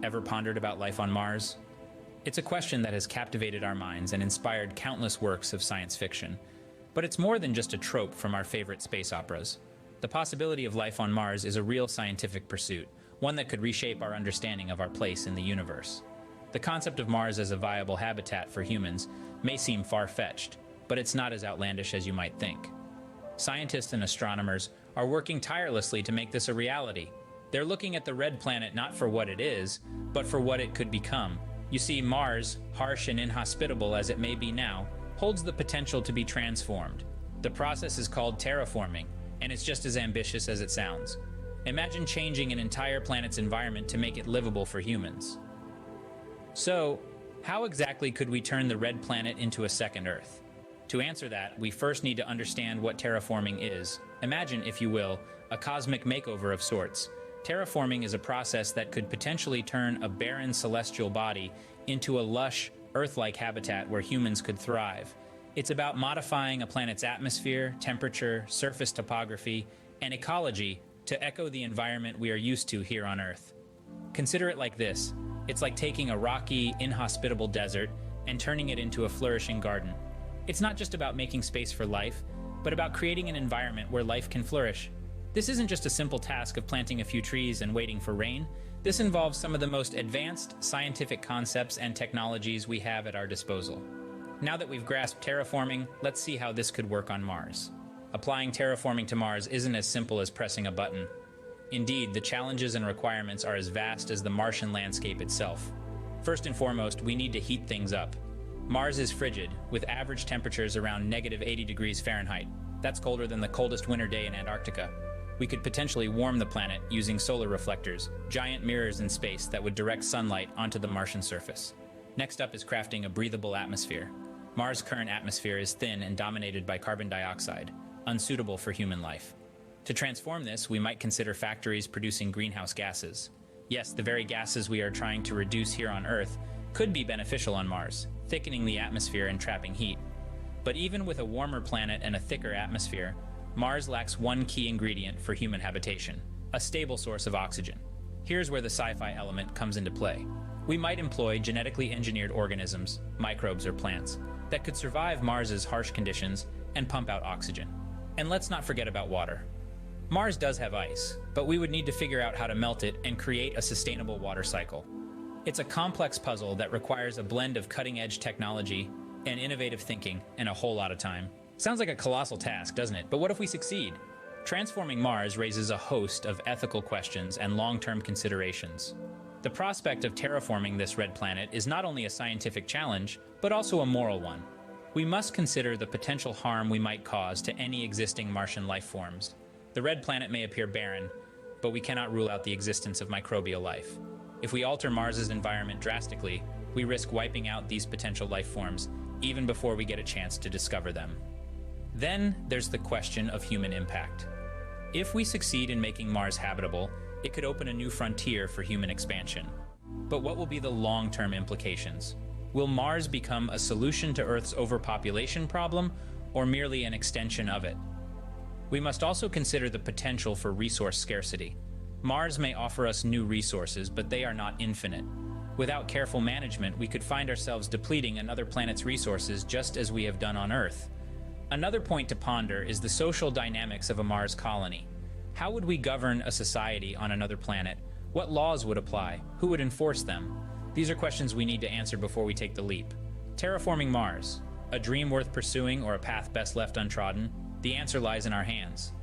Ever pondered about life on Mars? It's a question that has captivated our minds and inspired countless works of science fiction. But it's more than just a trope from our favorite space operas. The possibility of life on Mars is a real scientific pursuit, one that could reshape our understanding of our place in the universe. The concept of Mars as a viable habitat for humans may seem far-fetched, but it's not as outlandish as you might think. Scientists and astronomers are working tirelessly to make this a reality. They're looking at the red planet not for what it is, but for what it could become. You see, Mars, harsh and inhospitable as it may be now, holds the potential to be transformed. The process is called terraforming, and it's just as ambitious as it sounds. Imagine changing an entire planet's environment to make it livable for humans. So, how exactly could we turn the red planet into a second Earth? To answer that, we first need to understand what terraforming is. Imagine, if you will, a cosmic makeover of sorts. Terraforming is a process that could potentially turn a barren celestial body into a lush, Earth-like habitat where humans could thrive. It's about modifying a planet's atmosphere, temperature, surface topography, and ecology to echo the environment we are used to here on Earth. Consider it like this. It's like taking a rocky, inhospitable desert and turning it into a flourishing garden. It's not just about making space for life, but about creating an environment where life can flourish. This isn't just a simple task of planting a few trees and waiting for rain. This involves some of the most advanced scientific concepts and technologies we have at our disposal. Now that we've grasped terraforming, let's see how this could work on Mars. Applying terraforming to Mars isn't as simple as pressing a button. Indeed, the challenges and requirements are as vast as the Martian landscape itself. First and foremost, we need to heat things up. Mars is frigid, with average temperatures around negative 80 degrees Fahrenheit. That's colder than the coldest winter day in Antarctica. We could potentially warm the planet using solar reflectors, giant mirrors in space that would direct sunlight onto the Martian surface. Next up is crafting a breathable atmosphere. Mars' current atmosphere is thin and dominated by carbon dioxide, unsuitable for human life. To transform this, we might consider factories producing greenhouse gases. Yes, the very gases we are trying to reduce here on Earth could be beneficial on Mars, thickening the atmosphere and trapping heat. But even with a warmer planet and a thicker atmosphere, Mars lacks one key ingredient for human habitation: a stable source of oxygen. Here's where the sci-fi element comes into play. We might employ genetically engineered organisms, microbes or plants, that could survive Mars's harsh conditions and pump out oxygen. And let's not forget about water. Mars does have ice, but we would need to figure out how to melt it and create a sustainable water cycle. It's a complex puzzle that requires a blend of cutting-edge technology and innovative thinking and a whole lot of time. Sounds like a colossal task, doesn't it? But what if we succeed? Transforming Mars raises a host of ethical questions and long-term considerations. The prospect of terraforming this red planet is not only a scientific challenge, but also a moral one. We must consider the potential harm we might cause to any existing Martian life forms. The red planet may appear barren, but we cannot rule out the existence of microbial life. If we alter Mars's environment drastically, we risk wiping out these potential life forms even before we get a chance to discover them. Then there's the question of human impact. If we succeed in making Mars habitable, it could open a new frontier for human expansion. But what will be the long-term implications? Will Mars become a solution to Earth's overpopulation problem, or merely an extension of it? We must also consider the potential for resource scarcity. Mars may offer us new resources, but they are not infinite. Without careful management, we could find ourselves depleting another planet's resources just as we have done on Earth. Another point to ponder is the social dynamics of a Mars colony. How would we govern a society on another planet? What laws would apply? Who would enforce them? These are questions we need to answer before we take the leap. Terraforming Mars, a dream worth pursuing or a path best left untrodden? The answer lies in our hands.